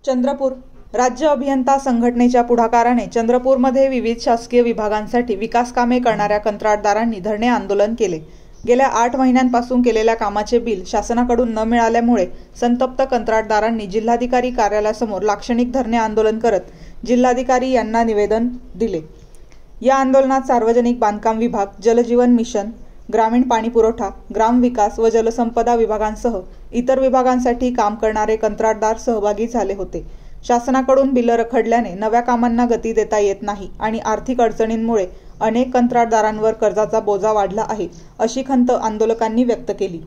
चंद्रपूर राज्य अभियंता संघटनेच्या पुढाकाराने चंद्रपूरमध्ये विविध शासकीय विभागांसाठी विकास कामे करणाऱ्या कंत्राटदारांनी धरणे आंदोलन केले। गेल्या 8 महिन्यांपासून केलेल्या कामाचे बिल शासनाकडून न मिळाल्यामुळे संतप्त कंत्राटदारांनी जिल्हाधिकारी कार्यालयासमोर लाक्षणिक धरणे आंदोलन करत जिल्हाधिकारी यांना निवेदन दिले। या आंदोलनात सार्वजनिक बांधकाम विभाग, जलजीवन मिशन, ग्रामीण पाणी पुरवठा, ग्रामविकास व जलसंपदा विभागांसह इतर विभागांसाठी काम करणारे कंत्राटदार सहभागी झाले होते। शासनाकडून बिल रखडल्याने नव्या कामांना गती देता येत नाही आणि आर्थिक अडचणींमुळे अनेक कंत्राटदारांवर कर्जाचा बोजा वाढला आहे, अशी खंत आंदोलकांनी व्यक्त केली।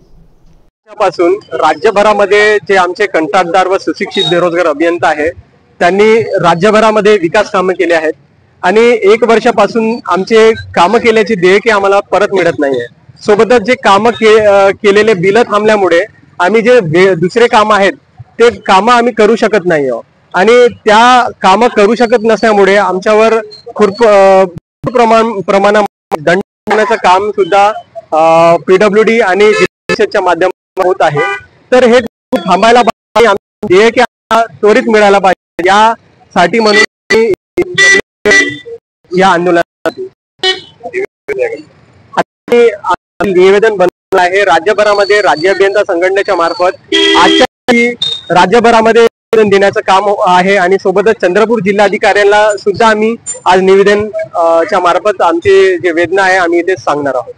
पासून राज्यभरामध्ये जे आमचे कंत्राटदार व सुशिक्षित बेरोजगार अभियंता आहेत त्यांनी राज्यभरामध्ये विकास कामे केली आहेत आणि 1 वर्षापासून आमचे काम केल्याची देयके आम्हाला परत मिळत नाहीये। सोबतच जे काम केलेले बिल थांबल्यामुळे आम्ही जे दुसरे काम आहेत ते काम आम्ही करू शकत नाही आणि त्या काम करू शकत नसल्यामुळे आमच्यावर खूप प्रमाणात दंड देण्याचं काम सुद्धा पीडब्ल्यूडी आणि जिल्हा माध्यमातून होत आहे। तर हे थांबायला पाहिजे, देयके त्वरित मिळायला पाहिजे, यासाठी म्हणून या आंदोलनात निवेदन बनवलं आहे। राज्यभरामध्ये राज्य अभियंता संघटनेच्या मार्फत आजच्या राज्यभरामध्ये निवेदन देण्याचं काम आहे आणि सोबतच चंद्रपूर जिल्हाधिकाऱ्यांना सुद्धा आम्ही आज निवेदन च्या मार्फत आमचे जे वेदना आहे आम्ही इथे सांगणार आहोत।